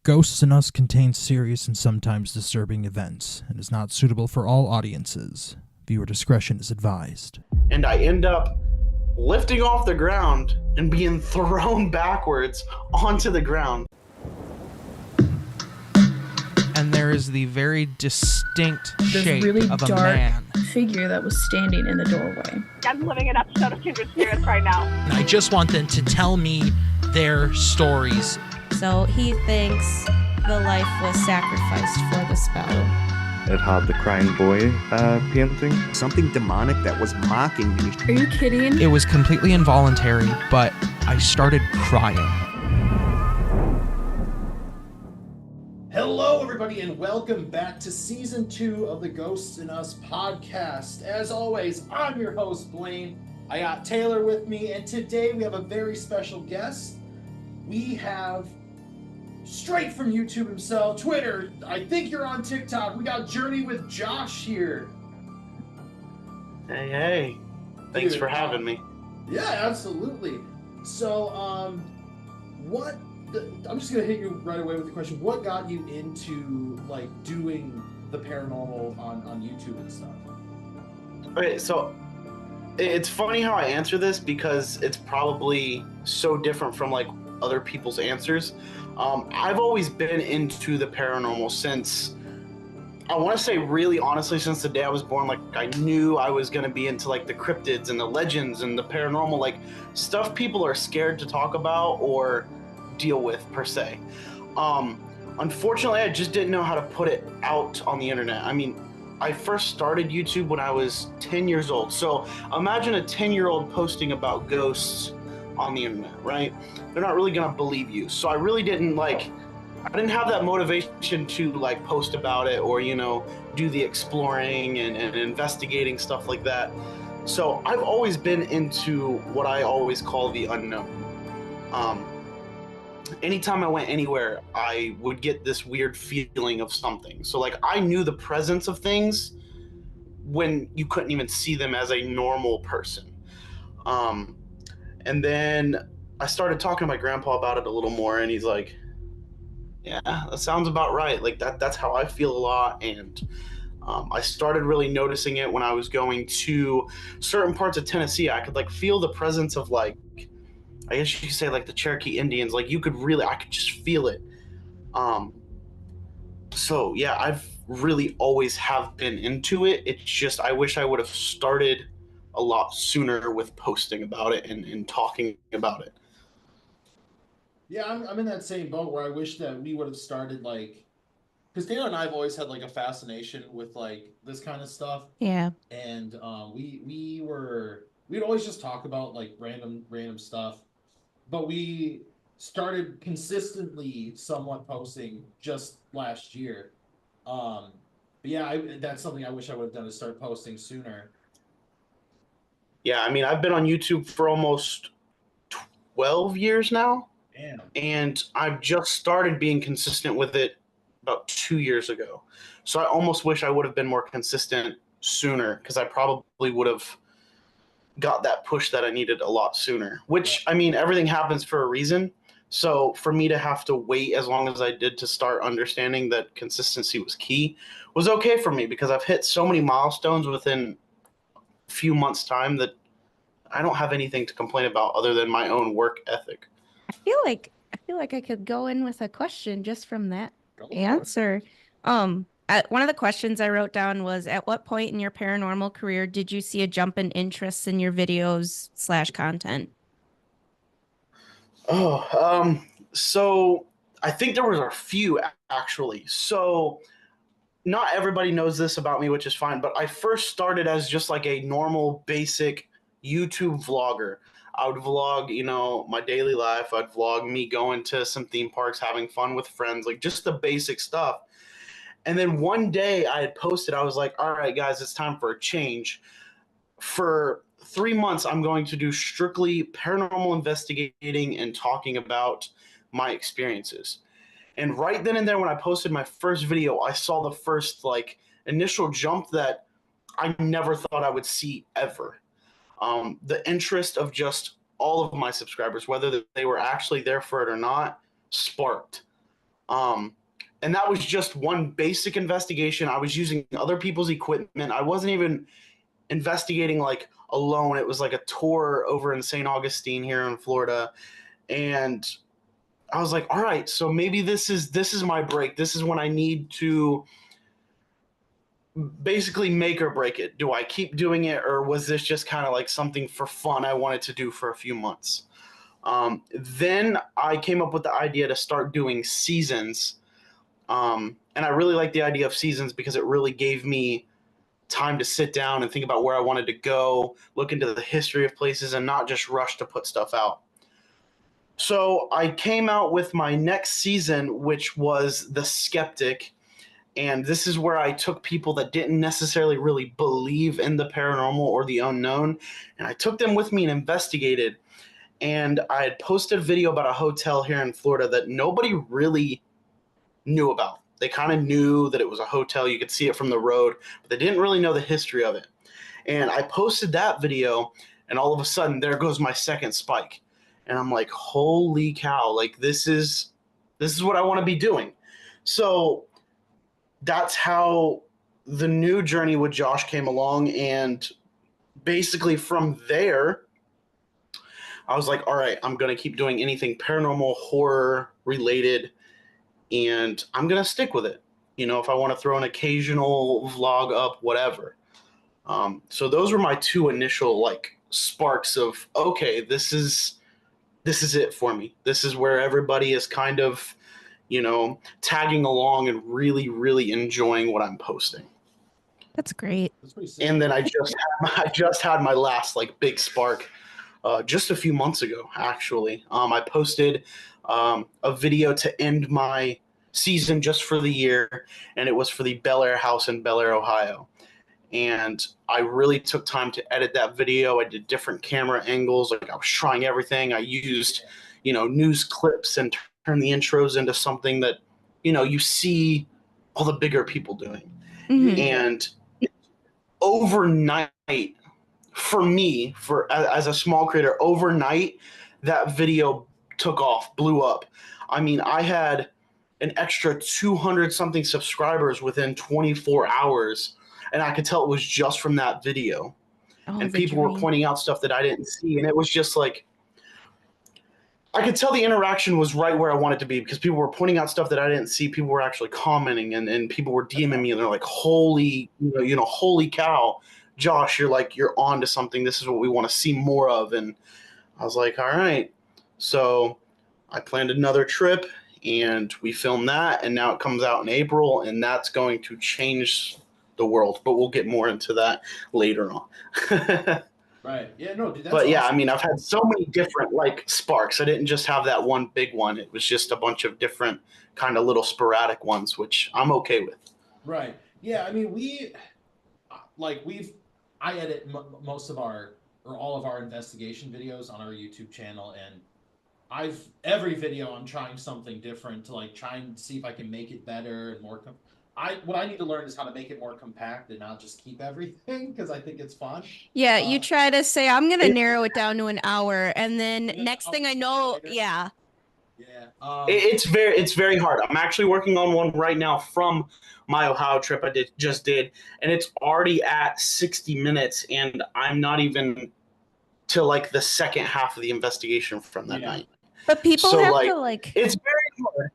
Ghosts in Us contains serious and sometimes disturbing events and is not suitable for all audiences. Viewer discretion is advised. And I end up lifting off the ground and being thrown backwards onto the ground. And there is the very distinct this shape really of a dark man. figure that was standing in the doorway. I'm living an episode of Kindred Spirits right now. And I just want them to tell me their stories. So he thinks the life was sacrificed for the spell. It had the crying boy painting. Something demonic that was mocking me. Are you kidding? It was completely involuntary, but I started crying. Hello, everybody, and welcome back to Season 2 of the Ghosts in Us podcast. As always, I'm your host, Blaine. I got Taylor with me, and today we have a very special guest. We have, straight from YouTube himself, Twitter, I think you're on TikTok, we got Journey with Josh here. Hey. Thanks Dude, for having me. Yeah, absolutely. So, I'm just gonna hit you right away with the question. What got you into doing the paranormal on YouTube and stuff? Okay, so it's funny how I answer this because it's probably so different from other people's answers. I've always been into the paranormal since, I want to say really honestly, since the day I was born. I knew I was going to be into the cryptids and the legends and the paranormal, stuff people are scared to talk about or deal with per se. Unfortunately, I just didn't know how to put it out on the internet. I mean, I first started YouTube when I was 10 years old. So imagine a 10-year-old posting about ghosts on the internet, right? They're not really gonna believe you. So I really didn't I didn't have that motivation to post about it or, do the exploring and investigating stuff like that. So I've always been into what I always call the unknown. Anytime I went anywhere, I would get this weird feeling of something. So I knew the presence of things when you couldn't even see them as a normal person. And then I started talking to my grandpa about it a little more, and he's like, yeah, that sounds about right. That's how I feel a lot. And I started really noticing it when I was going to certain parts of Tennessee. I could feel the presence of I guess you could say the Cherokee Indians. I could just feel it. So yeah, I've really always have been into it. It's just, I wish I would have started a lot sooner with posting about it and talking about it. Yeah, I'm in that same boat where I wish that we would have started because Taylor and I have always had a fascination with this kind of stuff. Yeah. And we'd always just talk about random stuff. But we started consistently somewhat posting just last year. But yeah, that's something I wish I would have done, to start posting sooner. Yeah, I mean, I've been on YouTube for almost 12 years now. Damn. And I've just started being consistent with it about 2 years ago. So I almost wish I would have been more consistent sooner, because I probably would have got that push that I needed a lot sooner, which, I mean, everything happens for a reason. So for me to have to wait as long as I did to start understanding that consistency was key was okay for me, because I've hit so many milestones within a few months' time that I don't have anything to complain about other than my own work ethic. I feel like I could go in with a question just from that answer. One of the questions I wrote down was, at what point in your paranormal career did you see a jump in interest in your videos / content? So I think there was a few, actually. So not everybody knows this about me, which is fine, but I first started as just a normal, basic YouTube vlogger. I would vlog, my daily life. I'd vlog me going to some theme parks, having fun with friends, just the basic stuff. And then one day I had posted, I was like, all right, guys, it's time for a change. For 3 months, I'm going to do strictly paranormal investigating and talking about my experiences. And right then and there, when I posted my first video, I saw the first initial jump that I never thought I would see ever. The interest of just all of my subscribers, whether they were actually there for it or not, sparked. And that was just one basic investigation. I was using other people's equipment. I wasn't even investigating like alone. It was like a tour over in St. Augustine here in Florida. And I was like, all right, so maybe this is my break. This is when I need to basically make or break it. Do I keep doing it, or was this just kind of like something for fun I wanted to do for a few months? Then I came up with the idea to start doing seasons. And I really like the idea of seasons because it really gave me time to sit down and think about where I wanted to go, look into the history of places, and not just rush to put stuff out. So I came out with my next season, which was The Skeptic. And this is where I took people that didn't necessarily really believe in the paranormal or the unknown, and I took them with me and investigated. And I had posted a video about a hotel here in Florida that nobody really knew about. They kind of knew that it was a hotel. You could see it from the road, but they didn't really know the history of it. And I posted that video, and all of a sudden, there goes my second spike. And I'm like, holy cow, like this is what I want to be doing. So that's how the new journey with Josh came along. And basically from there, I was like, all right, I'm going to keep doing anything paranormal, horror related, and I'm going to stick with it. You know, if I want to throw an occasional vlog up, whatever. So those were my two initial like sparks of, okay, this is it for me. This is where everybody is kind of, you know, tagging along and really, really enjoying what I'm posting. That's great. And then I just had my last like big spark just a few months ago, actually. I posted a video to end my season just for the year, and it was for the Bel Air house in Bel Air, Ohio. And I really took time to edit that video. I did different camera angles. Like I was trying everything. I used, you know, news clips and turned the intros into something that, you know, you see all the bigger people doing. Mhm. And overnight, for me, as a small creator, overnight, that video took off, blew up. I mean, I had an extra 200 something subscribers within 24 hours, and I could tell it was just from that video. Oh, And the people were dream. pointing out stuff that I didn't see, and it was just like, I could tell the interaction was right where I wanted to be because people were pointing out stuff that I didn't see. People were actually commenting, and people were DMing me, and they're like, holy cow, Josh, you're on to something. This is what we want to see more of. And I was like, all right. So I planned another trip, and we filmed that, and now it comes out in April, and that's going to change the world. But we'll get more into that later on. Right. Yeah, no, dude, that's But yeah, awesome. I mean, I've had so many different like sparks. I didn't just have that one big one. It was just a bunch of different kind of little sporadic ones, which I'm okay with. Right. Yeah, I mean, I edit most of our, or all of our investigation videos on our YouTube channel, and every video I'm trying something different to like try and see if I can make it better and more. What I need to learn is how to make it more compact and not just keep everything, because I think it's fun. Yeah, you try to say, I'm going to narrow it down to an hour. And then next thing I know, yeah. Yeah. It's very hard. I'm actually working on one right now from my Ohio trip I just did, and it's already at 60 minutes, and I'm not even to like the second half of the investigation from that night. But people So, have like, to like, it's very hard.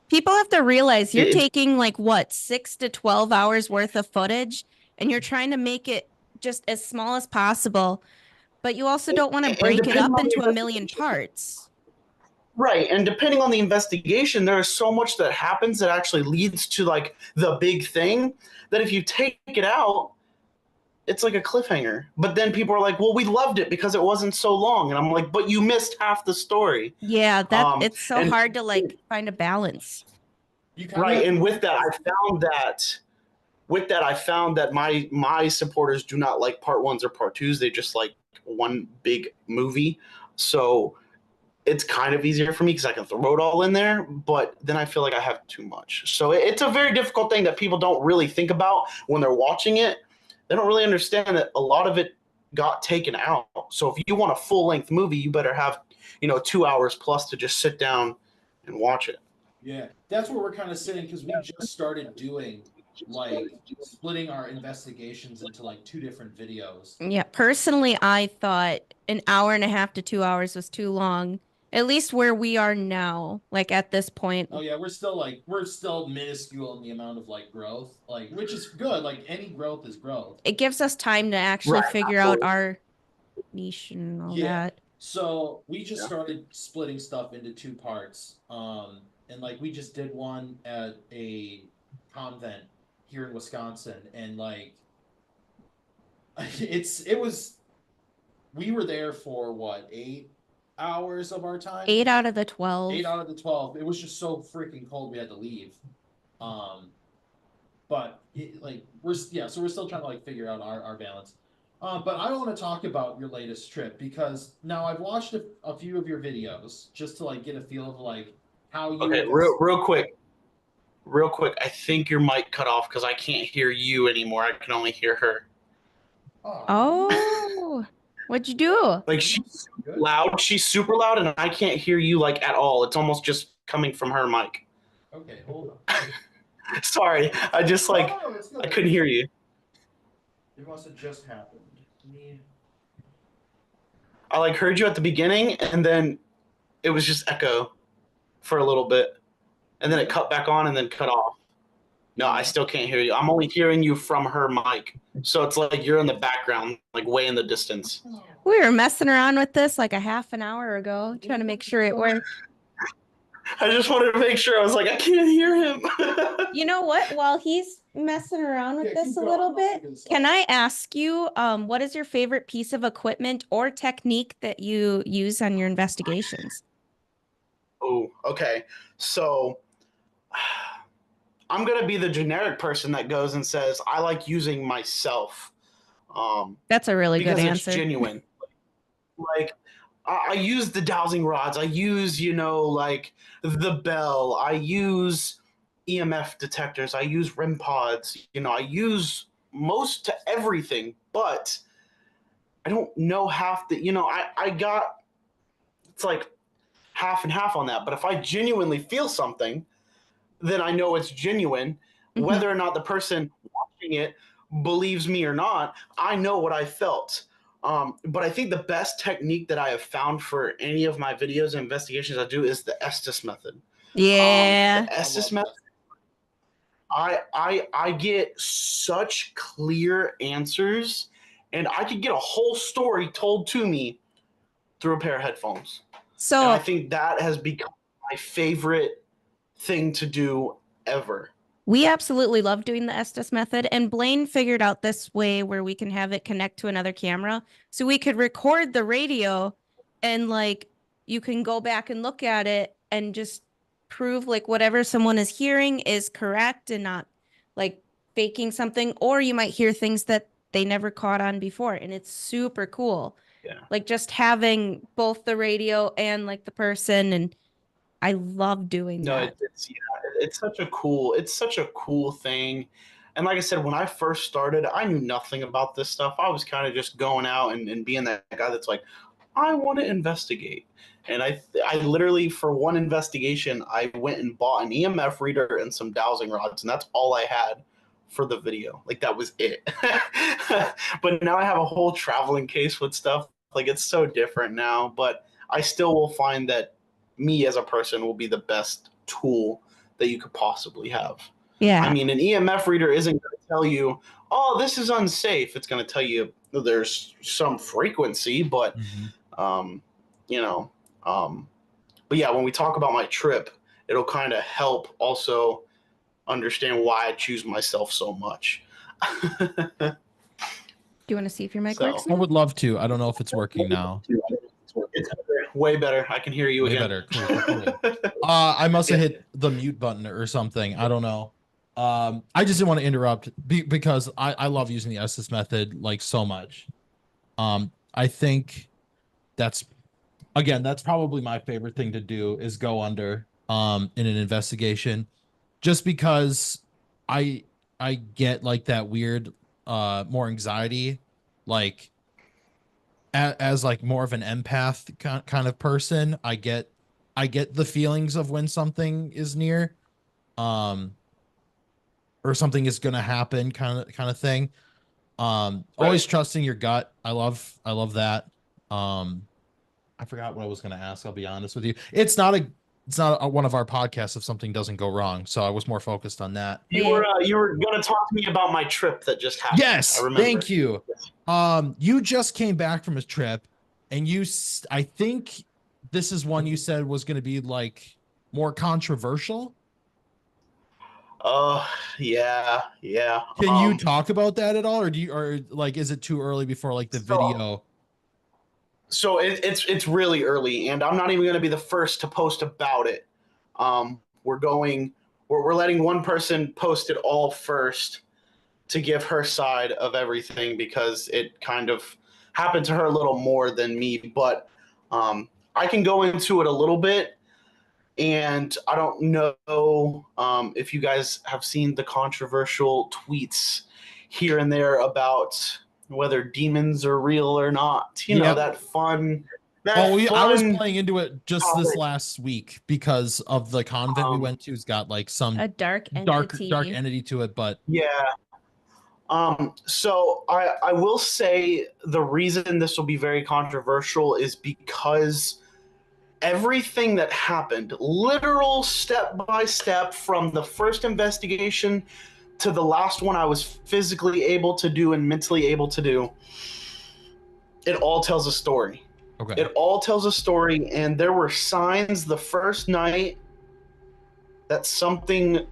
people have to realize you're It's- taking like what, 6 to 12 hours worth of footage, and you're trying to make it just as small as possible. But you also don't want to And break it depending up on the into a million investigation- parts. Right, and depending on the investigation, there is so much that happens that actually leads to like the big thing that if you take it out, it's like a cliffhanger. But then people are like, "Well, we loved it because it wasn't so long," and I'm like, "But you missed half the story." Yeah, it's so and- hard to like find a balance. Right, and with that, I found that my supporters do not like part ones or part twos. They just like one big movie. So it's kind of easier for me because I can throw it all in there, but then I feel like I have too much. So it's a very difficult thing that people don't really think about when they're watching it. They don't really understand that a lot of it got taken out. So if you want a full length movie, you better have, 2 hours plus to just sit down and watch it. Yeah, that's where we're kind of sitting because we just started doing like splitting our investigations into like 2 different videos. Yeah, personally, I thought an hour and a half to 2 hours was too long. At least where we are now, like at this point, Oh yeah, we're still minuscule in the amount of like growth, like which is good. Like any growth is growth. it gives us time to actually Right, figure out our niche and all Yeah. that. So we just started splitting stuff into 2 parts. And like we just did one at a convent here in Wisconsin, and like it was we were there for what, 8 hours of our time? 8 out of the 12. 8 out of the 12. It was just so freaking cold we had to leave. But like we're still trying to like figure out our balance. But I want to talk about your latest trip because now I've watched a few of your videos just to like get a feel of like how you. Okay, real quick. I think your mic cut off because I can't hear you anymore. I can only hear her. Oh, what'd you do? Like she's loud. She's super loud, and I can't hear you like at all. It's almost just coming from her mic. Okay, hold on. Sorry, I just like No, I couldn't hear you. It must have just happened. I like heard you at the beginning, and then it was just echo for a little bit, and then it cut back on and then cut off. No, I still can't hear you. I'm only hearing you from her mic, so it's like you're in the background, like way in the distance. We were messing around with this like a half an hour ago, trying to make sure it worked. I just wanted to make sure. I was like, I can't hear him. You know what? While he's messing around with this a little bit, can I ask you, what is your favorite piece of equipment or technique that you use on your investigations? Oh, okay. So I'm gonna be the generic person that goes and says I like using myself. That's a really good because answer. it's genuine. Like I use the dowsing rods. I use, like the bell. I use EMF detectors. I use REM pods. I use most to everything, but I don't know half the. I got it's like half and half on that. But if I genuinely feel something, then I know it's genuine. Mhm. Whether or not the person watching it believes me or not, I know what I felt. But I think the best technique that I have found for any of my videos and investigations I do is the Estes method. Yeah. The Estes method. I get such clear answers, and I could get a whole story told to me through a pair of headphones. So And I think that has become my favorite thing to do ever. we absolutely love doing the Estes method, and Blaine figured out this way where we can have it connect to another camera. So we could record the radio and like you can go back and look at it and just prove like whatever someone is hearing is correct and not like faking something, or you might hear things that they never caught on before, and it's super cool. Yeah. Like just having both the radio and like the person, and I love doing No, that. it's such a cool thing. And like I said, when I first started, I knew nothing about this stuff. I was kind of just going out and being that guy that's like, I want to investigate. And I literally, for one investigation, I went and bought an EMF reader and some dowsing rods, and that's all I had for the video. Like that was it. But now I have a whole traveling case with stuff. Like it's so different now, but I still will find that me as a person will be the best tool that you could possibly have. Yeah. I mean, an EMF reader isn't going to tell you, oh, this is unsafe. It's going to tell you there's some frequency, but, but yeah, when we talk about my trip, it'll kind of help also understand why I choose myself so much. Do you want to see if your mic So- works? I would love to. I don't know if it's working now. It's way better. I can hear you Way again. better. Cool. I must have hit the mute button or something. I don't know. I just didn't want to interrupt because I love using the Estes method like so much. I think that's probably my favorite thing to do is go under in an investigation, just because I get like that weird more anxiety, like as like more of an empath kind of person. I I get the feelings of when something is near, or something is gonna happen, kind of thing. Always trusting your gut. I love that. I forgot what I was gonna ask. I'll be honest with you. It's not one of our podcasts if something doesn't go wrong. So I was more focused on that. You were gonna talk to me about my trip that just happened. Yes, I remember. thank you. You just came back from a trip, and I think this is one you said was going to be like more controversial. Yeah. Can you talk about that at all, or like, is it too early before like the video? So it's really early, and I'm not even going to be the first to post about it. We're letting one person post it all first to give her side of everything, because it kind of happened to her a little more than me. But I can go into it a little bit, and I don't know if you guys have seen the controversial tweets here and there about whether demons are real or not. You know, that fun. I was playing into it just this last week because of the convent we went to. It's got like some a dark entity to it, but yeah. So I will say the reason this will be very controversial is because everything that happened, literal step by step, from the first investigation to the last one I was physically able to do and mentally able to do, it all tells a story. Okay. It all tells a story, and there were signs the first night that something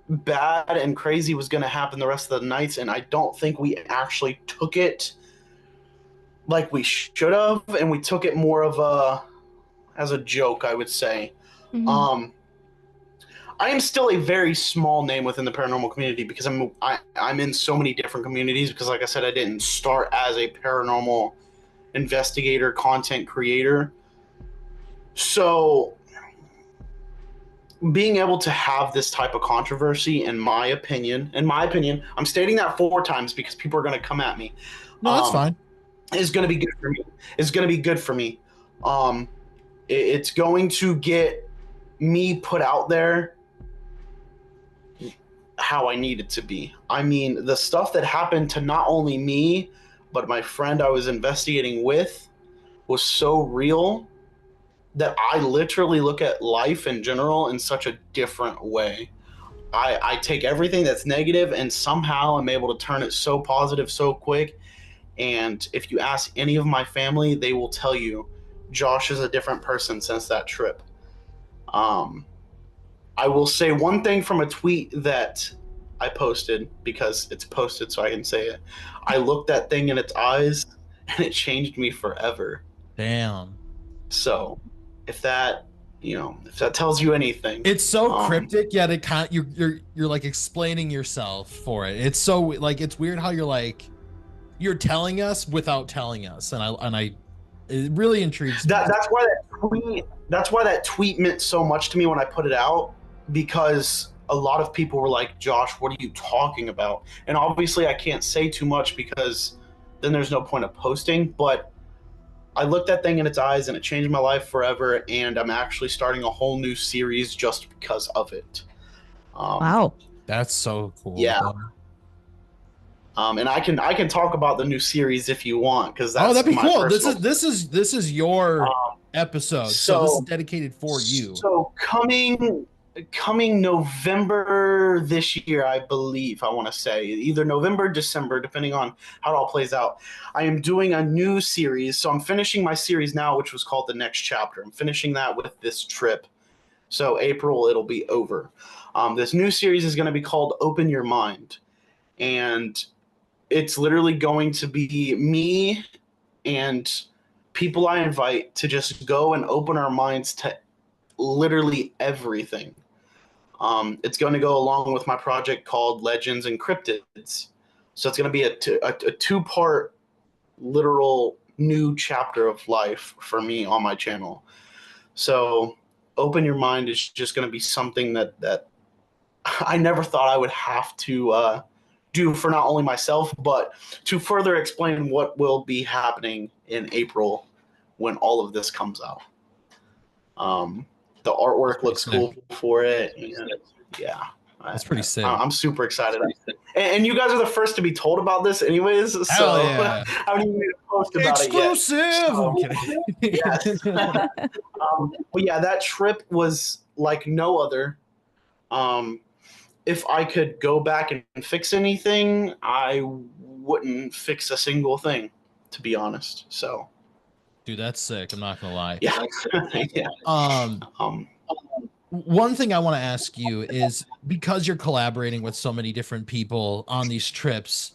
bad and crazy was going to happen the rest of the nights, and I don't think we actually took it like we should have, and we took it more of as a joke, I would say. Mm-hmm. I am still a very small name within the paranormal community because I'm in so many different communities, because like I said, I didn't start as a paranormal investigator, content creator. So being able to have this type of controversy, in my opinion, I'm stating that 4 times because people are going to come at me. No, that's fine. Is going to be good for me. It's going to be good for me. It's going to get me put out there how I need it to be. I mean, the stuff that happened to not only me, but my friend I was investigating with was so real that I literally look at life in general in such a different way. I take everything that's negative and somehow I'm able to turn it so positive so quick. And if you ask any of my family, they will tell you Josh is a different person since that trip. I will say one thing from a tweet that I posted, because it's posted so I can say it. I looked that thing in its eyes and it changed me forever. Damn. So if that tells you anything. It's so cryptic, yet it can't, you're like explaining yourself for it. It's so like, it's weird how you're telling us without telling us. And it really intrigues me. That's why that tweet meant so much to me when I put it out, because a lot of people were like, Josh, what are you talking about? And obviously I can't say too much because then there's no point of posting, but I looked that thing in its eyes and it changed my life forever, and I'm actually starting a whole new series just because of it. Wow. That's so cool. Yeah. And I can talk about the new series if you want, because that's that'd be cool. Personal... This is your episode, so this is dedicated for you. So coming November this year, I believe, I want to say either November, December, depending on how it all plays out, I am doing a new series. So I'm finishing my series now, which was called The Next Chapter. I'm finishing that with this trip. So April, it'll be over. This new series is going to be called Open Your Mind. And it's literally going to be me and people I invite to just go and open our minds to literally everything. It's going to go along with my project called Legends and Cryptids. So it's going to be a 2-part literal new chapter of life for me on my channel. So Open Your Mind is just going to be something that I never thought I would have to do for not only myself, but to further explain what will be happening in April when all of this comes out. The artwork looks sick. cool for it. And yeah. That's pretty sick. I'm super excited. And you guys are the first to be told about this anyways. So Hell yeah. I don't even need to post about Exclusive. it yet. So, I'm kidding. yes. But yeah, that trip was like no other. If I could go back and fix anything, I wouldn't fix a single thing, to be honest. So, Dude, that's sick. I'm not gonna lie. yeah. Yeah. One thing I want to ask you is, because you're collaborating with so many different people on these trips,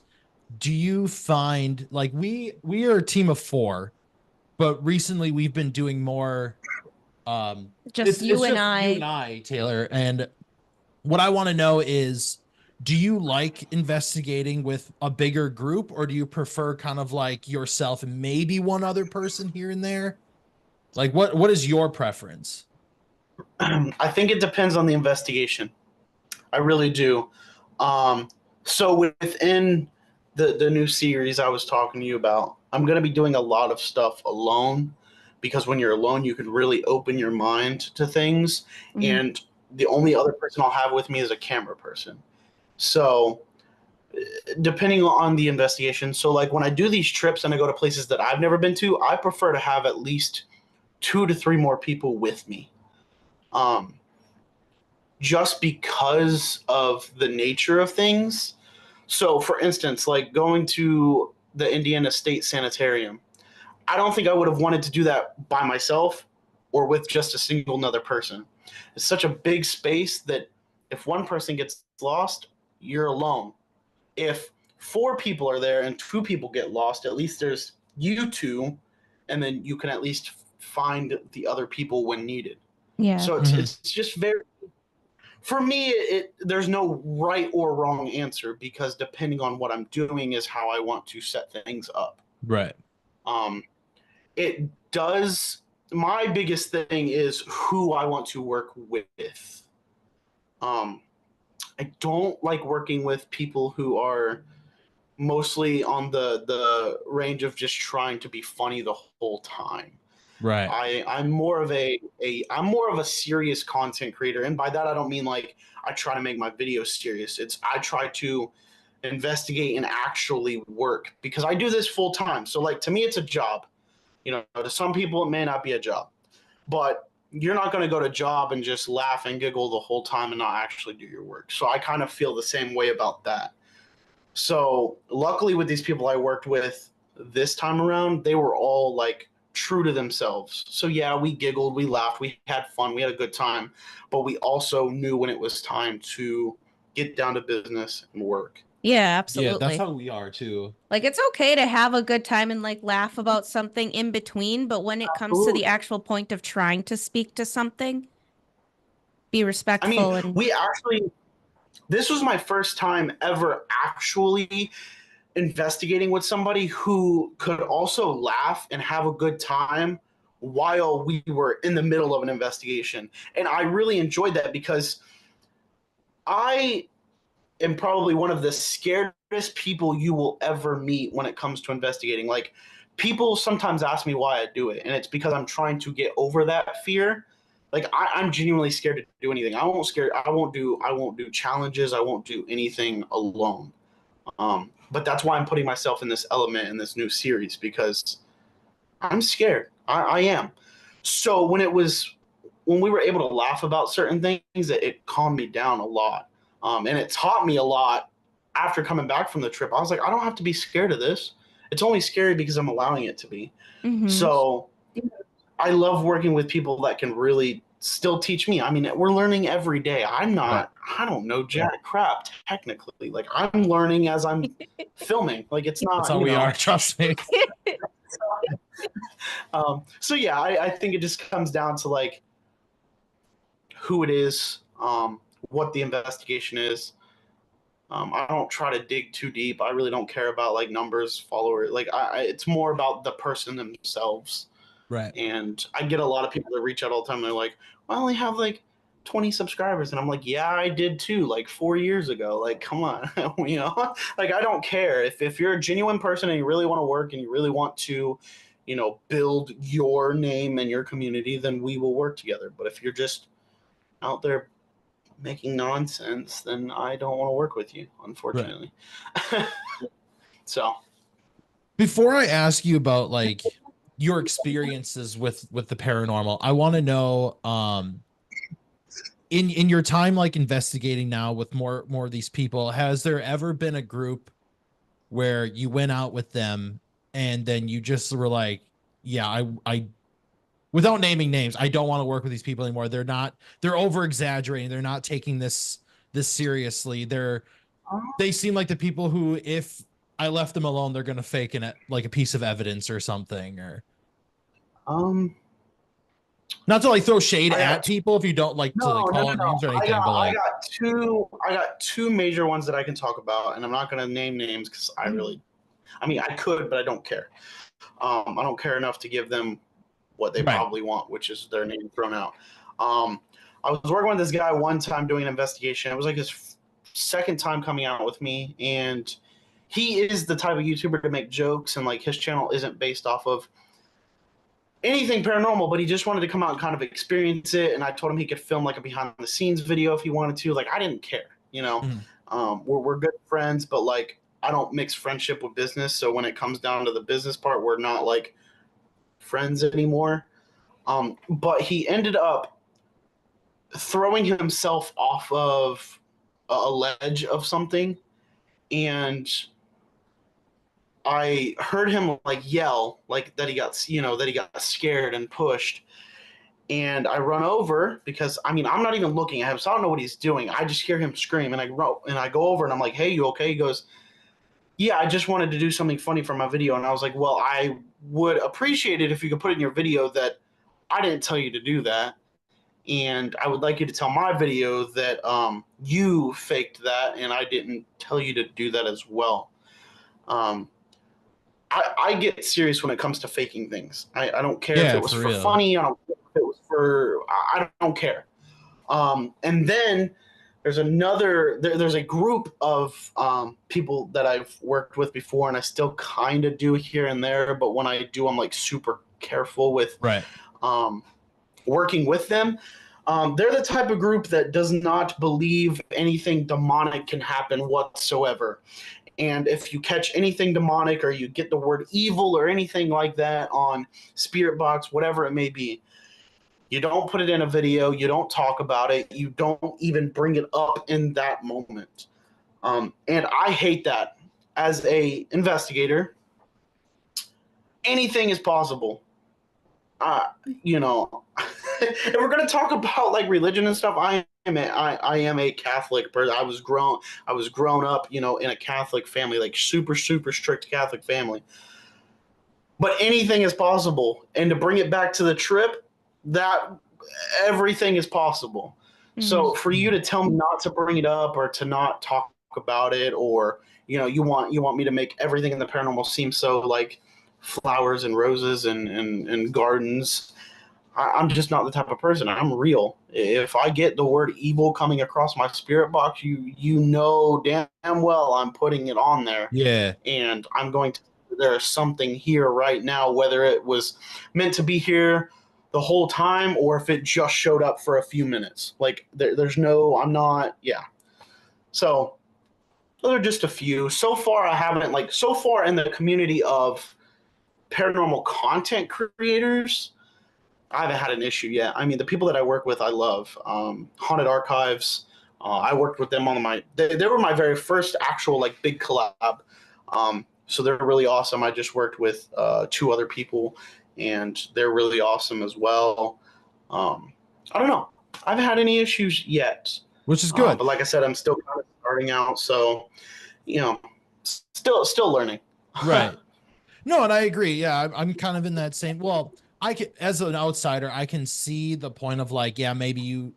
do you find, like, we are a team of 4, but recently we've been doing more Just you and I, Taylor. And what I want to know is, do you like investigating with a bigger group, or do you prefer kind of like yourself and maybe one other person here and there? Like, what is your preference? I think it depends on the investigation. I really do. So within the new series I was talking to you about, I'm going to be doing a lot of stuff alone, because when you're alone, you can really open your mind to things. Mhm. And the only other person I'll have with me is a camera person. So depending on the investigation. So like when I do these trips and I go to places that I've never been to, I prefer to have at least 2 to 3 more people with me. Just because of the nature of things. So for instance, like going to the Indiana State Sanitarium, I don't think I would have wanted to do that by myself or with just a single another person. It's such a big space that if one person gets lost, you're alone. If 4 people are there and 2 people get lost, at least there's you 2, and then you can at least find the other people when needed. Yeah. So it's just very, for me, there's no right or wrong answer, because depending on what I'm doing is how I want to set things up. Right. It does. My biggest thing is who I want to work with. I don't like working with people who are mostly on the range of just trying to be funny the whole time. Right. I'm more of a serious content creator, and by that I don't mean like I try to make my videos serious. It's I try to investigate and actually work, because I do this full time. So like to me it's a job. You know, to some people it may not be a job, but you're not going to go to job and just laugh and giggle the whole time and not actually do your work. So I kind of feel the same way about that. So luckily with these people I worked with this time around, they were all like true to themselves. So yeah, we giggled, we laughed, we had fun, we had a good time, but we also knew when it was time to get down to business and work. Yeah, absolutely. Yeah, that's how we are too. Like, it's okay to have a good time and like laugh about something in between, but when it comes to the actual point of trying to speak to something, be respectful. I mean, this was my first time ever actually investigating with somebody who could also laugh and have a good time while we were in the middle of an investigation. And I really enjoyed that, because I am probably one of the scaredest people you will ever meet when it comes to investigating. Like, people sometimes ask me why I do it, and it's because I'm trying to get over that fear. Like, I'm genuinely scared to do anything. I won't do challenges. I won't do anything alone. But that's why I'm putting myself in this element in this new series, because I'm scared. I am. So when we were able to laugh about certain things, it calmed me down a lot. And it taught me a lot after coming back from the trip. I was like, I don't have to be scared of this. It's only scary because I'm allowing it to be. Mhm. So I love working with people that can really still teach me. I mean, we're learning every day. I don't know jack crap technically. Like, I'm learning as I'm filming. Like, it's not. That's how we are. Trust me. So yeah, I think it just comes down to like who it is, what the investigation is. I don't try to dig too deep. I really don't care about like numbers, followers. Like, it's more about the person themselves. Right. And I get a lot of people that reach out all the time. They're like, I only have like 20 subscribers. And I'm like, yeah, I did too, like 4 years ago. Like, come on. You know, like, I don't care. If you're a genuine person and you really want to work and you really want to build your name and your community, then we will work together. But if you're just out there making nonsense, then I don't want to work with you, unfortunately. Right. So before I ask you about like your experiences with the paranormal, I want to know in your time like investigating now with more of these people, has there ever been a group where you went out with them and then you just were like, yeah, I without naming names, I don't want to work with these people anymore. They're over exaggerating. They're not taking this seriously. They seem like the people who, if I left them alone, they're going to fake like a piece of evidence or something, or not to like throw shade at people if you don't like to like call out names or anything. I got two major ones that I can talk about, and I'm not going to name names because I could, but I don't care. I don't care enough to give them what they probably want, which is their name thrown out. I was working with this guy one time doing an investigation. It was like his second time coming out with me, and he is the type of YouTuber to make jokes, and like his channel isn't based off of anything paranormal, but he just wanted to come out and kind of experience it. And I told him he could film like a behind the scenes video if he wanted to. Like, I didn't care, we're good friends, but like I don't mix friendship with business. So when it comes down to the business part, we're not like friends anymore. But he ended up throwing himself off of a ledge of something, and I heard him like yell like that he got scared and pushed. And I run over because I'm not even looking at him, so I don't know what he's doing. I just hear him scream, and I go over and I'm like, "Hey, you okay?" He goes, "Yeah, I just wanted to do something funny for my video." And I was like, "Well, I would appreciate it if you could put in your video that I didn't tell you to do that. And I would like you to tell my video that you faked that and I didn't tell you to do that as well." I get serious when it comes to faking things. I don't care if it was for funny. I don't care if it was for – I don't care. And then there's a group of people that I've worked with before, and I still kind of do here and there. But when I do, I'm like super careful with working with them. They're the type of group that does not believe anything demonic can happen whatsoever. And if you catch anything demonic or you get the word evil or anything like that on Spirit Box, whatever it may be, you don't put it in a video. You don't talk about it. You don't even bring it up in that moment. And I hate that. As a investigator, anything is possible. If we're gonna talk about like religion and stuff, I am a Catholic person. I was grown up, in a Catholic family, like super, super strict Catholic family. But anything is possible. And to bring it back to the trip, that everything is possible. Mm-hmm. So for you to tell me not to bring it up or to not talk about it, or you want me to make everything in the paranormal seem so like flowers and roses and gardens, I'm just not the type of person. I'm real. If I get the word evil coming across my Spirit Box, you know damn well I'm putting it on there. Yeah. And I'm going to, there's something here right now, whether it was meant to be here the whole time or if it just showed up for a few minutes. Like there's no, I'm not, yeah. So those are just a few. So far I haven't, so far in the community of paranormal content creators, I haven't had an issue yet. I mean, the people that I work with, I love. Haunted Archives, I worked with them on they were my very first actual big collab. So they're really awesome. I just worked with 2 other people, and they're really awesome as well. I don't know. I haven't had any issues yet, which is good. But like I said, I'm still kind of starting out, so still learning. Right. No, and I agree. Yeah, I'm kind of in that same. Well, I can, as an outsider, I can see the point of I can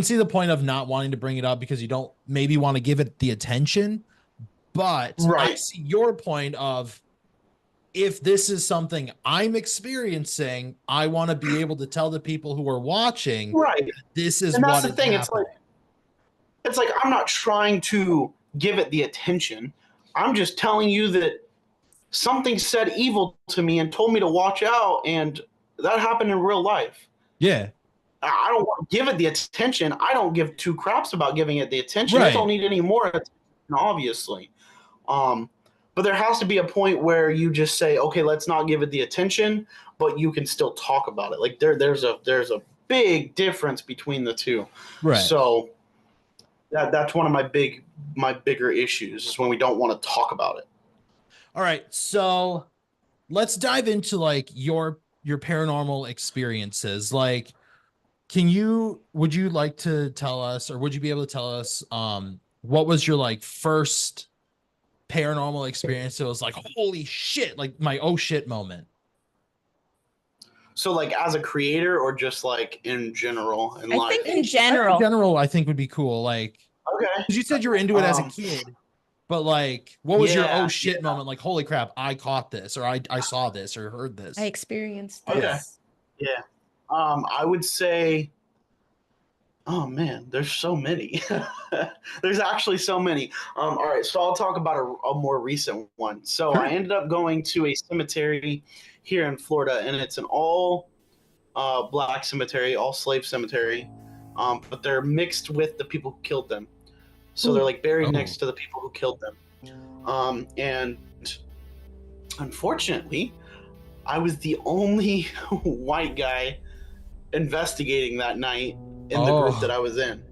see the point of not wanting to bring it up because you don't maybe want to give it the attention. But I see your point of, if this is something I'm experiencing, I want to be able to tell the people who are watching, this is what the thing. It's like I'm not trying to give it the attention. I'm just telling you that something said evil to me and told me to watch out, and that happened in real life. Yeah. I don't want to give it the attention. I don't give two craps about giving it the attention. Right. I don't need any more attention, obviously. But there has to be a point where you just say, okay, let's not give it the attention, but you can still talk about it. Like there's a big difference between the two. Right. So that's one of my bigger issues is when we don't want to talk about it. All right. So let's dive into like your paranormal experiences. Like, would you like to tell us, or would you be able to tell us, what was your like first paranormal experience? It was like, holy shit, like my oh shit moment. So like as a creator or just like in general in life? think in general. In general, I think would be cool. Like, okay. Because you said you were into it as a kid, but like, what was your oh shit moment? Like, holy crap, I caught this, or I saw this, or heard this. I experienced Okay. this. Yeah. I would say, oh man, there's so many. There's actually so many. All right, so I'll talk about a more recent one. So I ended up going to a cemetery here in Florida, and it's an all black cemetery, all slave cemetery, but they're mixed with the people who killed them. So they're like buried next to the people who killed them. And unfortunately, I was the only white guy investigating that night in the group that I was in.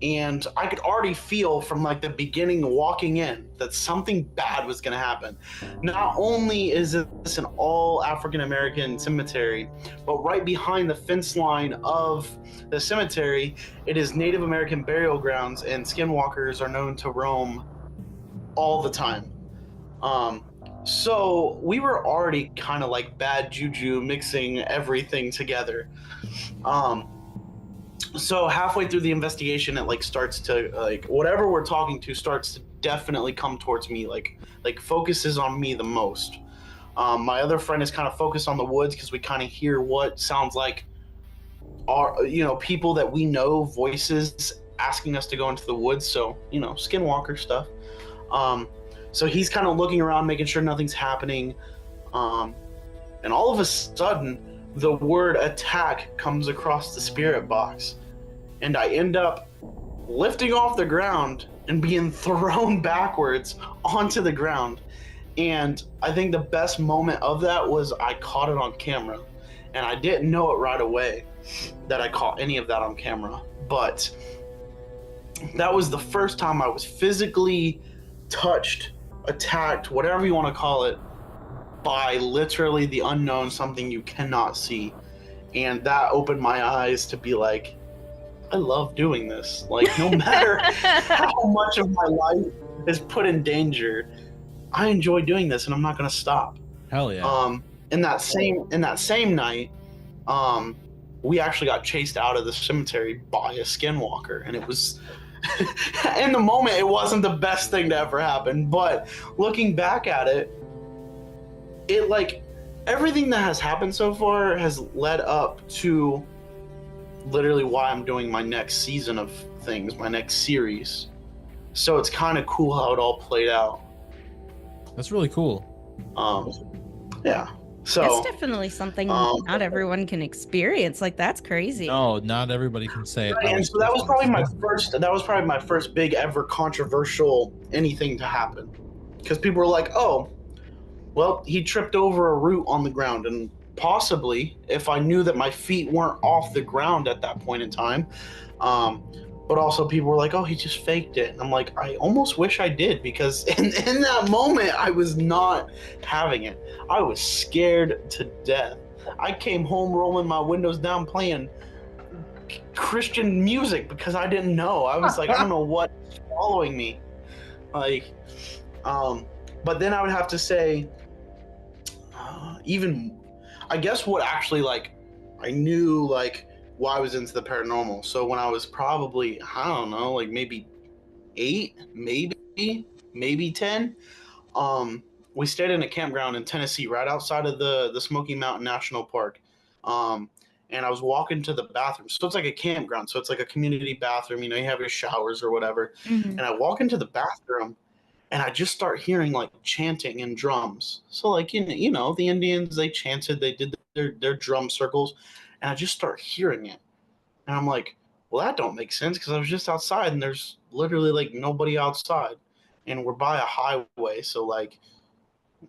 And I could already feel from like the beginning walking in that something bad was going to happen. Not only is this an all African American cemetery, but right behind the fence line of the cemetery, it is Native American burial grounds, and skinwalkers are known to roam all the time. So we were already kind of like bad juju mixing everything together. So halfway through the investigation, it like starts to like whatever we're talking to starts to definitely come towards me, like focuses on me the most. My other friend is kind of focused on the woods because we kind of hear what sounds like are people that we know, voices asking us to go into the woods. So skinwalker stuff. So he's kind of looking around, making sure nothing's happening. And all of a sudden, the word attack comes across the spirit box. And I end up lifting off the ground and being thrown backwards onto the ground. And I think the best moment of that was I caught it on camera. And I didn't know it right away that I caught any of that on camera. But that was the first time I was physically touched, attacked, whatever you want to call it, by literally the unknown, something you cannot see. And that opened my eyes to be like, I love doing this. Like, no matter how much of my life is put in danger, I enjoy doing this and I'm not going to stop. Hell yeah. In that same night, we actually got chased out of the cemetery by a skinwalker, and it was in the moment it wasn't the best thing to ever happen, but looking back at it, like everything that has happened so far has led up to literally why I'm doing my next season of things, my next series. So it's kind of cool how it all played out. That's really cool. Yeah. So that's definitely something not everyone can experience. Like, that's crazy. No, not everybody can say it. And so that was probably my first big ever controversial anything to happen, because people were like, oh, well, he tripped over a root on the ground. And possibly if I knew that my feet weren't off the ground at that point in time, but also people were like, oh, he just faked it. And I'm like, I almost wish I did, because in that moment, I was not having it. I was scared to death. I came home rolling my windows down, playing Christian music because I didn't know. I was like, I don't know what's following me. Like, but then I would have to say, even, I guess what actually, like, I knew, like, why I was into the paranormal. So when I was probably, I don't know, like maybe 8, maybe 10, we stayed in a campground in Tennessee, right outside of the Smoky Mountain National Park. And I was walking to the bathroom. So it's like a campground. So it's like a community bathroom, you have your showers or whatever. Mm-hmm. And I walk into the bathroom, and I just start hearing like chanting and drums. So like you know the Indians, they chanted, they did their drum circles, and I just start hearing it, and I'm like, well, that don't make sense because I was just outside and there's literally like nobody outside, and we're by a highway, so like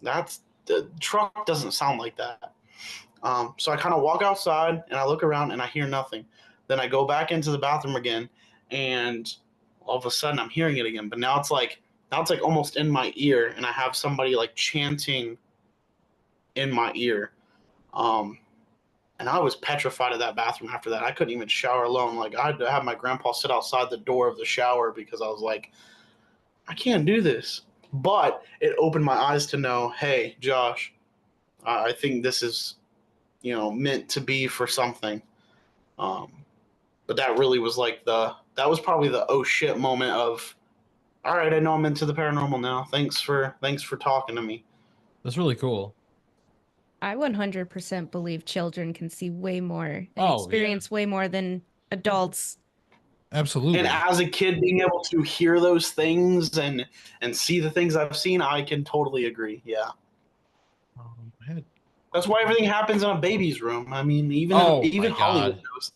that's the truck doesn't sound like that. So I kind of walk outside and I look around and I hear nothing. Then I go back into the bathroom again, and all of a sudden I'm hearing it again. But now it's like almost in my ear, and I have somebody like chanting in my ear. And I was petrified of that bathroom after that. I couldn't even shower alone. Like I had to have my grandpa sit outside the door of the shower because I was like, I can't do this. But it opened my eyes to know, hey, Josh, I think this is, meant to be for something. But that really was like that was probably the oh shit moment of, all right, I know I'm into the paranormal now. Thanks for talking to me. That's really cool. I 100% believe children can see way more and Oh, experience way more than adults. Absolutely. And as a kid, being able to hear those things and see the things I've seen, I can totally agree. Yeah. That's why everything happens in a baby's room. I mean, even Hollywood knows.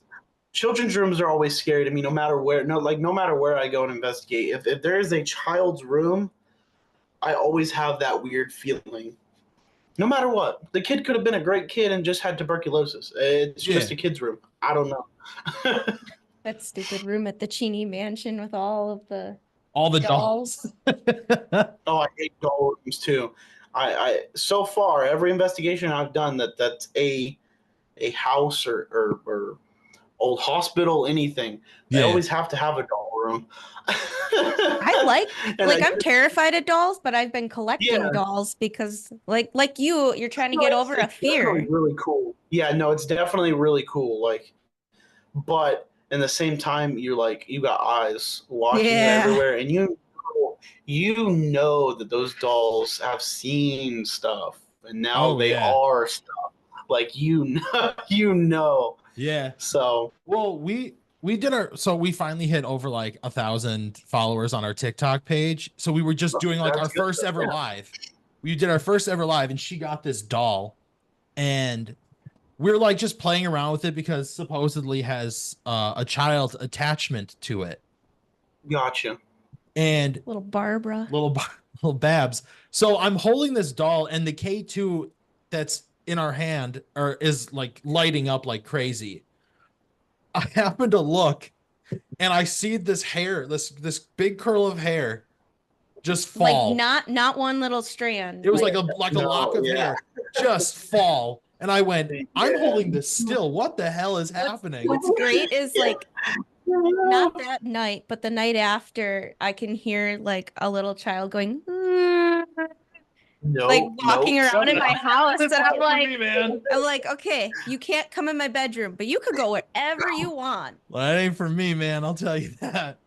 Children's rooms are always scary to me, no matter where. No matter where I go and investigate. If there is a child's room, I always have that weird feeling. No matter what, the kid could have been a great kid and just had tuberculosis. It's just a kid's room. I don't know. That stupid room at the Cheney Mansion with all the dolls. Oh, I hate doll rooms too. I so far every investigation I've done that's a house or old hospital, anything, they always have to have a doll room. I'm terrified of dolls, but I've been collecting dolls because like you're trying to get over a fear. Really cool. Yeah, no, it's definitely really cool. Like, but in the same time, you're like, you got eyes watching you everywhere, and you know that those dolls have seen stuff, and now they are stuff. Like you know. Yeah. So well, we finally hit over like 1,000 followers on our TikTok page. So we were just doing like our first ever live. We did our first ever live, and she got this doll, and we're like just playing around with it because supposedly has a child attachment to it. Gotcha. And little Barbara, little Babs. So I'm holding this doll, and the K2 that's in our hand is like lighting up like crazy. I happen to look, and I see this hair, this big curl of hair, just fall. Like not one little strand. It was like a lock of hair, just fall. And I went, I'm holding this still. What the hell is happening? What's great is like not that night, but the night after, I can hear like a little child going. Walking around in my house, and I'm like, okay, you can't come in my bedroom, but you could go wherever you want. Well, that ain't for me, man. I'll tell you that.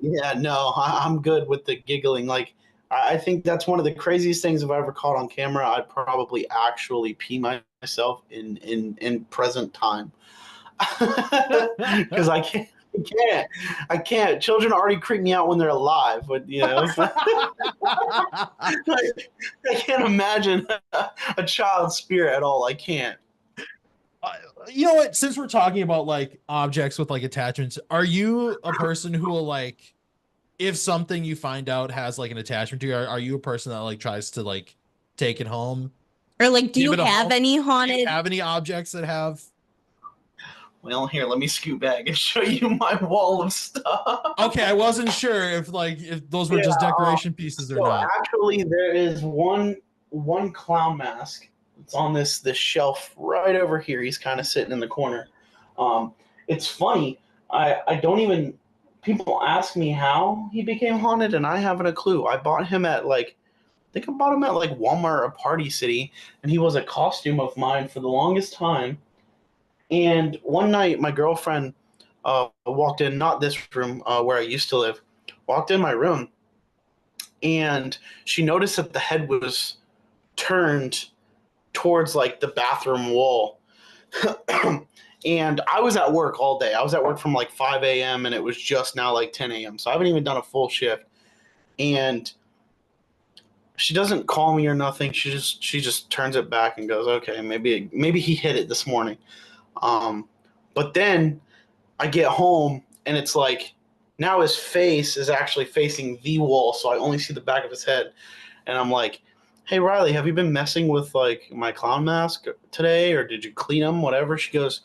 Yeah, no, I'm good with the giggling. Like, I think that's one of the craziest things if I ever caught on camera. I'd probably actually pee myself in present time because I can't. Children already creep me out when they're alive, but I can't imagine a child's spirit at all. I can't. You know what? Since we're talking about like objects with like attachments, are you a person who will like, if something you find out has like an attachment to you, are you a person that like tries to like take it home? Or like, do you have any haunted? Do you have any objects that have? Well, here, let me scoot back and show you my wall of stuff. Okay, I wasn't sure if those were just decoration pieces or not. Actually, there is one clown mask. It's on this shelf right over here. He's kind of sitting in the corner. It's funny. I don't even. People ask me how he became haunted, and I haven't a clue. I bought him at Walmart or Party City, and he was a costume of mine for the longest time. And one night, my girlfriend walked in, not this room where I used to live, walked in my room, and she noticed that the head was turned towards like the bathroom wall. And I was at work all day. I was at work from like 5 a.m. and it was just now like 10 a.m. So I haven't even done a full shift. And she doesn't call me or nothing. She just turns it back and goes, okay, maybe he hit it this morning. But then I get home and it's like now his face is actually facing the wall, so I only see the back of his head. And I'm like, hey Riley, have you been messing with like my clown mask today, or did you clean them? Whatever. She goes,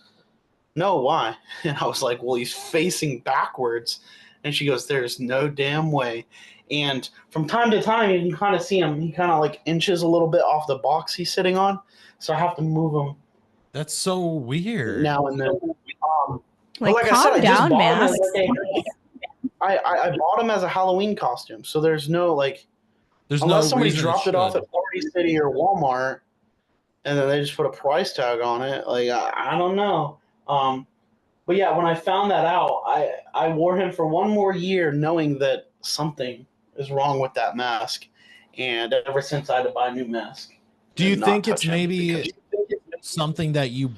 no, why? And I was like, well, he's facing backwards. And she goes, there's no damn way. And from time to time, you can kind of see him. He kind of like inches a little bit off the box he's sitting on. So I have to move him That's so weird. now and then. Like, calm down, Mask. I bought him as a Halloween costume. So there's no like, There's unless no somebody reason dropped it off at Party City or Walmart and then they just put a price tag on it. Like, I don't know. But yeah, when I found that out, I wore him for one more year knowing that something is wrong with that mask. And ever since I had to buy a new mask. Do you think it's maybe something that you,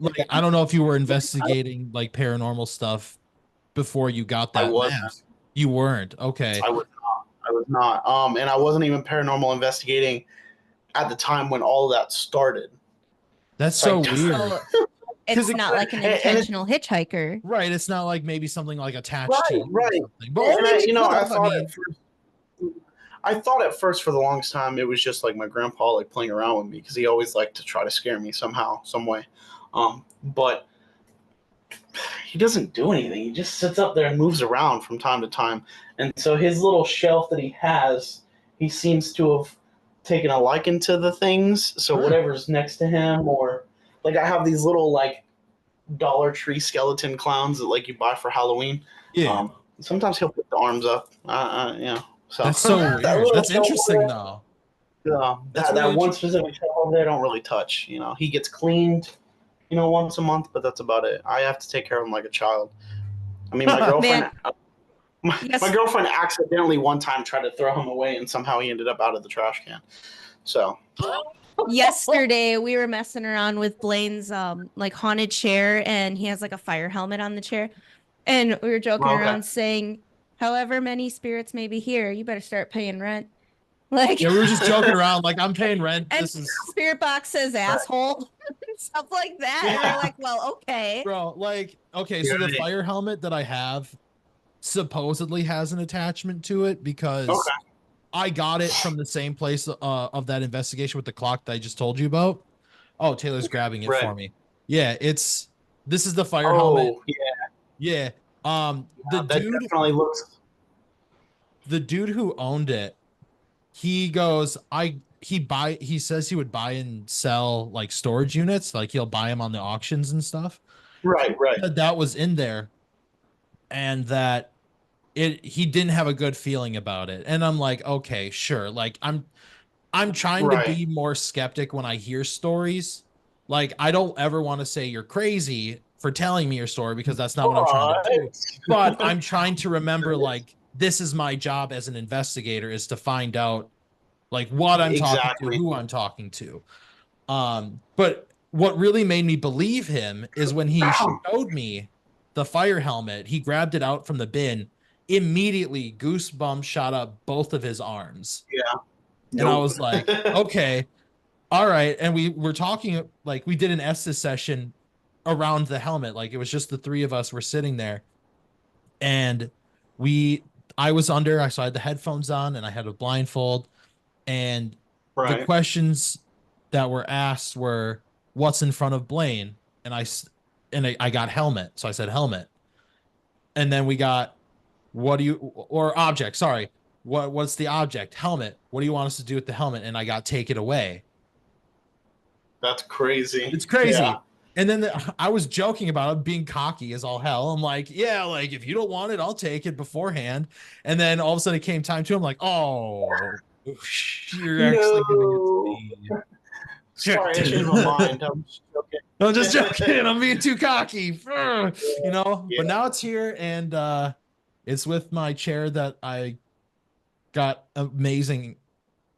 like, I don't know if you were investigating like paranormal stuff before you got that mask. You weren't. Okay. I was not. And I wasn't even paranormal investigating at the time when all of that started. That's so weird. It's not like an intentional hitchhiker. Right. It's not like maybe something like attached to you. Right. But I thought at first for the longest time it was just like my grandpa like playing around with me because he always liked to try to scare me somehow, some way. But he doesn't do anything. He just sits up there and moves around from time to time. And so his little shelf that he has, he seems to have taken a liking to the things. So whatever's next to him, or like I have these little like Dollar Tree skeleton clowns that like you buy for Halloween. Yeah. Sometimes he'll put the arms up. So that's so weird. That's interesting though. That one specific shelf over there I don't really touch. You know, he gets cleaned, once a month, but that's about it. I have to take care of him like a child. I mean, my girlfriend. My girlfriend accidentally one time tried to throw him away, and somehow he ended up out of the trash can. So yesterday we were messing around with Blaine's like haunted chair, and he has like a fire helmet on the chair, and we were joking around saying, however many spirits may be here, you better start paying rent. Like, yeah, we were just joking around, like, I'm paying rent. And Spirit Box says asshole, stuff like that. Yeah. And we're like, well, okay, bro. Like, okay, so the fire helmet that I have supposedly has an attachment to it because I got it from the same place of that investigation with the clock that I just told you about. Oh, Taylor's grabbing it for me. Yeah, this is the fire helmet. Yeah. The dude definitely looks. The dude who owned it, he goes, he says he would buy and sell like storage units, like he'll buy them on the auctions and stuff. Right. That was in there, and that he didn't have a good feeling about it. And I'm like, okay, sure. Like I'm trying to be more skeptic when I hear stories. Like, I don't ever want to say you're crazy for telling me your story because that's not what I'm trying to do. But I'm trying to remember, like, this is my job as an investigator, is to find out like what I'm talking to, who I'm talking to. But what really made me believe him is when he showed me the fire helmet, he grabbed it out from the bin. Immediately, goosebumps shot up both of his arms. Yeah. And I was like, okay, all right. And we were talking, like, we did an Estes session around the helmet. Like, it was just the three of us were sitting there. And I was under, I had the headphones on and I had a blindfold. And the questions that were asked were, what's in front of Blaine? And I got helmet. So I said helmet. And then we got, object, sorry. What's the object? Helmet. What do you want us to do with the helmet? And I got take it away. That's crazy. It's crazy. Yeah. And then I was joking about it, being cocky as all hell. I'm like, yeah, like, if you don't want it, I'll take it beforehand. And then all of a sudden it came time to, I'm like, oh, you're actually giving it to me. Sorry, I changed my mind. I'm just joking. I'm just joking. I'm being too cocky. But now it's here, and it's with my chair that I got amazing,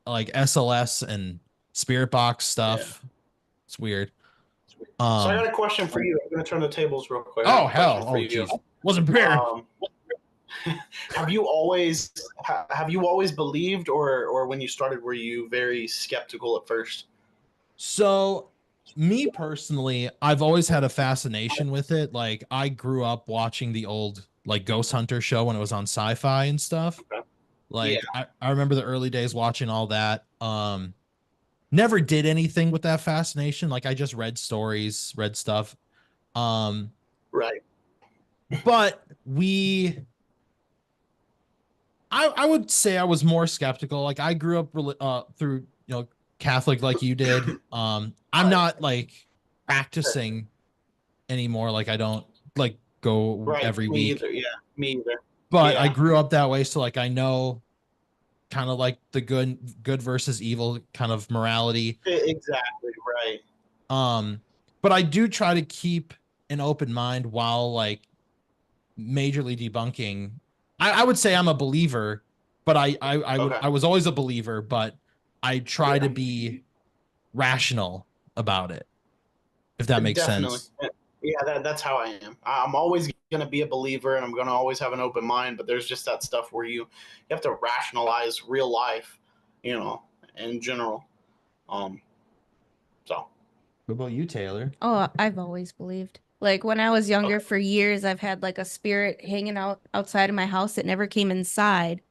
like, SLS and Spirit Box stuff. Yeah. It's weird. So I got a question for you. I'm going to turn the tables real quick. Oh, hell. Oh, geez. Wasn't prepared. have you always believed, or when you started were you very skeptical at first? So, me personally, I've always had a fascination with it. Like, I grew up watching the old like Ghost Hunter show when it was on sci-fi and stuff. Okay. Like, Yeah. I remember the early days watching all that. Never did anything with that fascination. Like, I just read stories, read stuff. Um, Right. but I would say I was more skeptical. Like, I grew up through, Catholic like you did. I'm not like practicing anymore. Like, I don't like go Right. every Me week, either. Yeah. Me either. but I Yeah. grew up that way. So like, I know kind of like the good versus evil kind of morality. Exactly. Right. But I do try to keep an open mind while like majorly debunking. I would say I'm a believer, but Okay. I was always a believer, but I try to be rational about it, if that makes Definitely. sense. Yeah, that's how I am. I'm always going to be a believer and I'm going to always have an open mind, but there's just that stuff where you have to rationalize real life, in general. So. What about you, Taylor? Oh, I've always believed. Like when I was younger, for years, I've had like a spirit hanging out outside of my house that never came inside.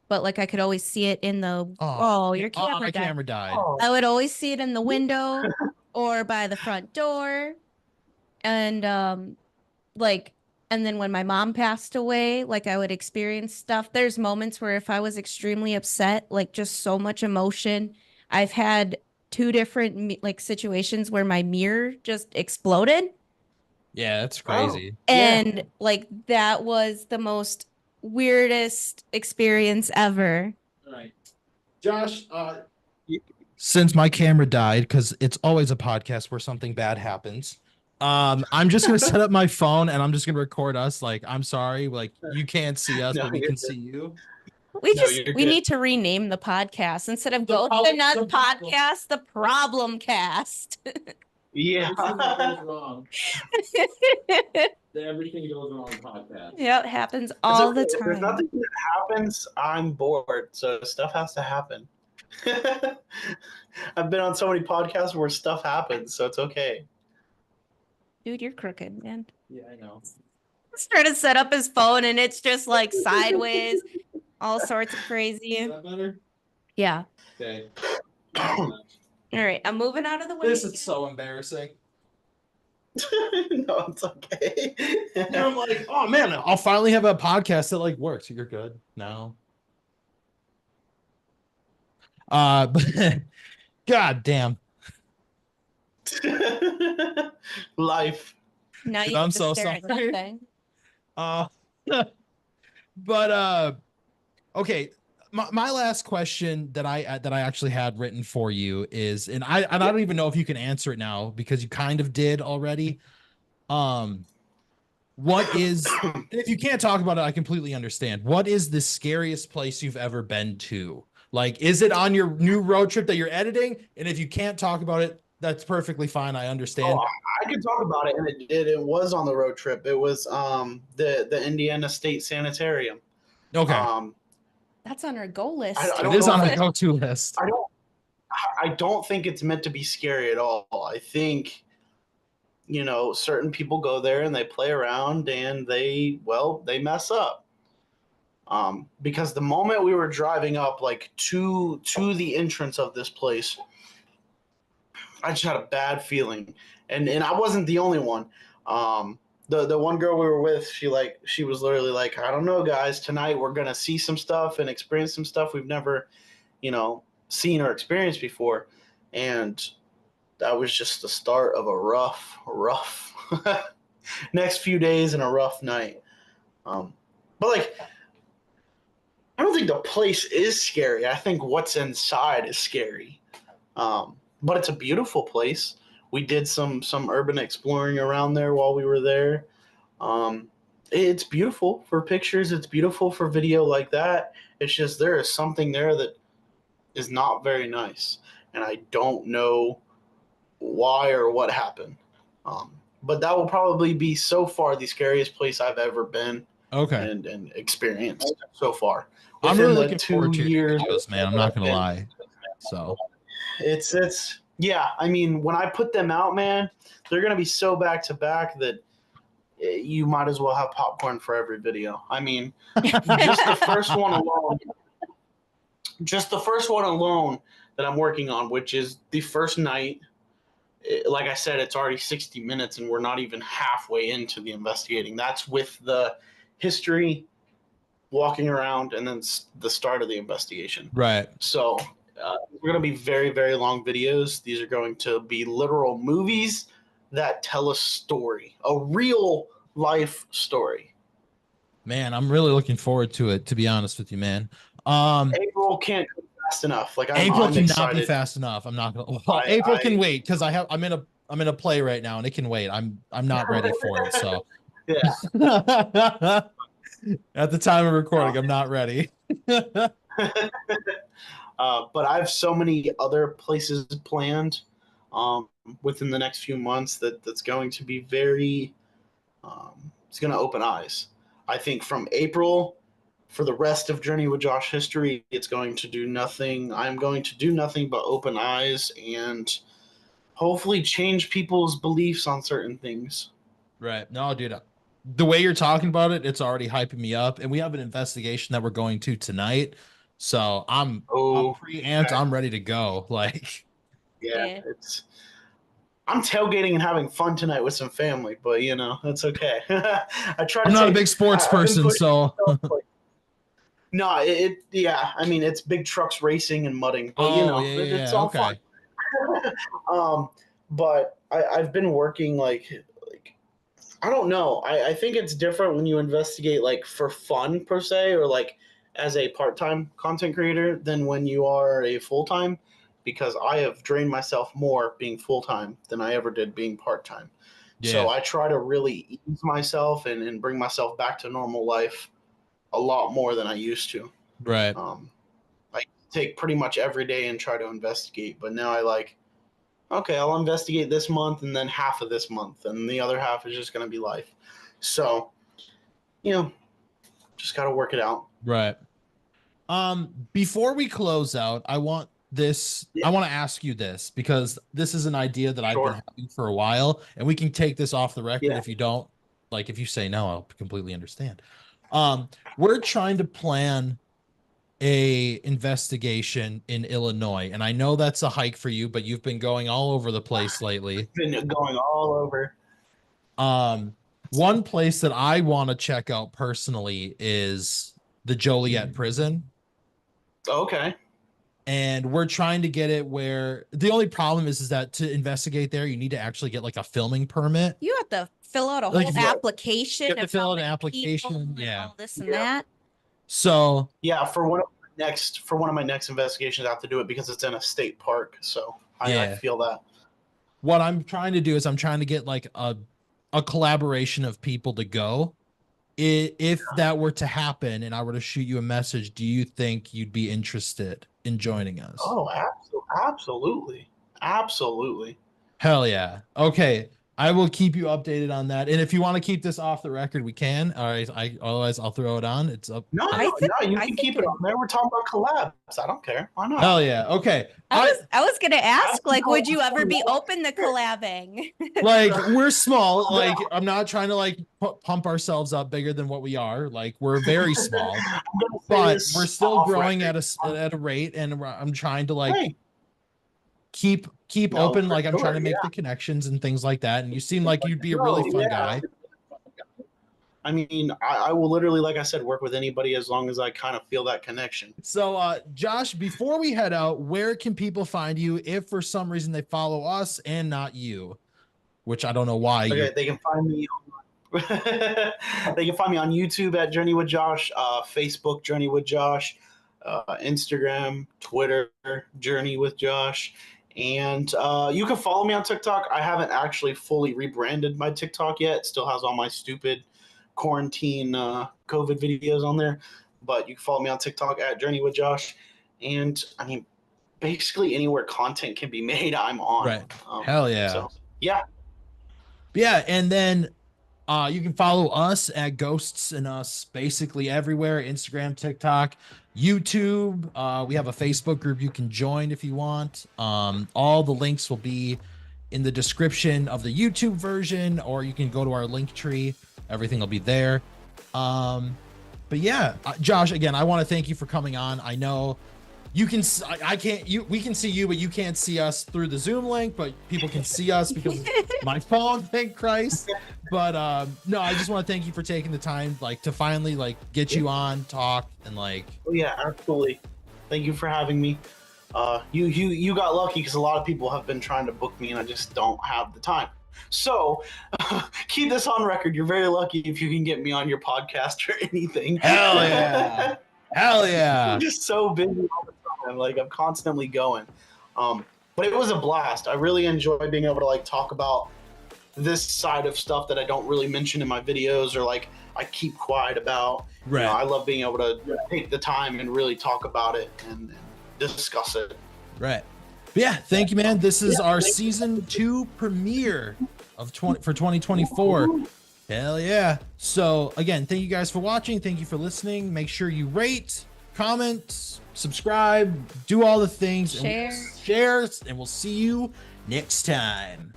But like I could always see it in the your camera my died. camera died. I would always see it in the window or by the front door. And like and then when my mom passed away, like I would experience stuff. There's moments where if I was extremely upset, like just so much emotion, I've had two different like situations where my mirror just exploded. Yeah, that's crazy. And like that was the most weirdest experience ever. All right. Josh, since my camera died, because it's always a podcast where something bad happens. I'm just gonna set up my phone and I'm just gonna record us. Like, I'm sorry, like you can't see us, No, but we you're can good. see you. We need to rename the podcast instead of Go the Nuts Podcast, the Problem Cast. Yeah. Everything goes wrong podcast. Yeah, it happens all the If there's time. nothing that happens, I'm bored. So stuff has to happen. I've been on so many podcasts where stuff happens, so it's okay. Dude, you're crooked, man. Yeah, I know. He's trying to set up his phone and it's just like sideways, all sorts of crazy. Is that better? Yeah. Okay. All right, I'm moving out of the way. This is so embarrassing. No, it's okay. I'm like, oh man, I'll finally have a podcast that like works. You're good now. But God damn. Life. Now Dude, you I'm get to so stare at sorry. nothing. But okay. My last question that I actually had written for you is, and I don't even know if you can answer it now because you kind of did already. What is, and if you can't talk about it, I completely understand. What is the scariest place you've ever been to? Like, is it on your new road trip that you're editing? And if you can't talk about it, that's perfectly fine. I understand. Oh, I could talk about it, and it was on the road trip. It was the Indiana State Sanitarium. Okay. That's on our goal list. It is on the go-to list. I don't think it's meant to be scary at all. I think, certain people go there and they play around and they mess up. Because the moment we were driving up, like to the entrance of this place, I just had a bad feeling, and I wasn't the only one. The one girl we were with, she was literally like, I don't know, guys, tonight we're gonna see some stuff and experience some stuff we've never, seen or experienced before, and that was just the start of a rough next few days and a rough night. But like, I don't think the place is scary. I think what's inside is scary. But it's a beautiful place. We did some urban exploring around there while we were there. It's beautiful for pictures. It's beautiful for video like that. It's just there is something there that is not very nice, and I don't know why or what happened. But that will probably be so far the scariest place I've ever been. Okay. and experience so far. I'm Within really the looking forward to your 2 years, videos, man. I'm not gonna lie. So it's yeah. I mean, when I put them out, man, they're gonna be so back to back that you might as well have popcorn for every video. I mean, just the first one alone, that I'm working on, which is the first night. Like I said, it's already 60 minutes, and we're not even halfway into the investigating. That's with the history, walking around, and then the start of the investigation. right. So we're going to be very, very long videos. These are going to be literal movies that tell a story, a real life story. Man, I'm really looking forward to it, to be honest with you, man. April can't go fast enough. Like April I'm cannot excited. be fast enough. I'm not gonna. Well, April can wait because I'm in a play right now and it can wait. I'm not ready for it. So Yeah. at the time of recording, I'm not ready. But I have so many other places planned within the next few months that's going to be very. It's going to open eyes. I think from April, for the rest of Journey with Josh history, it's going to do nothing. I'm going to do nothing but open eyes and hopefully change people's beliefs on certain things. Right. No, dude. The way you're talking about it, it's already hyping me up. And we have an investigation that we're going to tonight. So I'm pre-amped. Okay. I'm ready to go. Like, yeah. I'm tailgating and having fun tonight with some family, but that's okay. I'm not a big sports person, so no, yeah. I mean, it's big trucks racing and mudding, but it's all okay. fun. But I've been working like I don't know. I think it's different when you investigate like for fun per se, or like as a part-time content creator than when you are a full-time, because I have drained myself more being full-time than I ever did being part-time. Yeah. So I try to really ease myself and bring myself back to normal life a lot more than I used to. Right. I take pretty much every day and try to investigate, but now okay, I'll investigate this month and then half of this month, and the other half is just going to be life. So, just got to work it out. Right. Before we close out, I want to ask you this, because this is an idea that I've been having for a while, and we can take this off the record. If you don't like, if you say no, I'll completely understand. We're trying to plan a investigation in Illinois, and I know that's a hike for you, but you've been going all over the place lately. Been going all over. One place that I want to check out personally is the Joliet prison. Okay. And we're trying to get it where the only problem is that to investigate there, you need to actually get like a filming permit. You have to fill out a whole application. You have to fill out an application. Yeah. All this and that. So yeah, for one of my next investigations, I have to do it because it's in a state park. So I feel that. What I'm trying to do is I'm trying to get like a collaboration of people to go. If that were to happen and I were to shoot you a message, do you think you'd be interested in joining us? Oh, absolutely. Absolutely. Hell yeah. Okay. I will keep you updated on that. And if you want to keep this off the record, we can. All right. Otherwise, I'll throw it on. It's up. No, you can keep it on there. We're talking about collabs. I don't care. Why not? Hell yeah. Okay. I was gonna ask, like, would you ever be open to collabing? Like, we're small. Like, I'm not trying to like pump ourselves up bigger than what we are. Like, we're very small, but we're still growing at a rate, and I'm trying to like keep open. Like, I'm trying to make the connections and things like that. And you seem like you'd be a really fun guy. I mean, I will literally, like I said, work with anybody as long as I kind of feel that connection. So, Josh, before we head out, where can people find you if for some reason they follow us and not you? Which I don't know why. Okay, they can find me. They can find me on YouTube at Journey with Josh, Facebook Journey with Josh, Instagram, Twitter Journey with Josh, and you can follow me on TikTok. I haven't actually fully rebranded my TikTok yet. It still has all my stupid quarantine COVID videos on there, but you can follow me on TikTok at Journey with Josh, and I mean, basically anywhere content can be made, I'm on. Right. Hell yeah. So, yeah. Yeah, and then You can follow us at Ghosts and Us basically everywhere: Instagram, TikTok, YouTube. We have a Facebook group you can join if you want. All the links will be in the description of the YouTube version, or you can go to our link tree. Everything will be there. But yeah, Josh, again, I want to thank you for coming on. I know you can, I can't, we can see you, but you can't see us through the Zoom link, but people can see us because of my phone, thank Christ. But no, I just want to thank you for taking the time, like, to finally like get you on, talk, and like. Oh yeah, absolutely. Thank you for having me. You got lucky because a lot of people have been trying to book me and I just don't have the time. So keep this on record. You're very lucky if you can get me on your podcast or anything. Hell yeah. Hell yeah. I'm just so busy all the time. Like, I'm constantly going. But it was a blast. I really enjoy being able to like talk about this side of stuff that I don't really mention in my videos, or like I keep quiet about. Right. You know, I love being able to take the time and really talk about it and discuss it. Right. But yeah, thank you, man. This is our season 2 premiere of 2024. Hell yeah. So again, thank you guys for watching. Thank you for listening. Make sure you rate, comment, subscribe, do all the things, Share. and share, and we'll see you next time.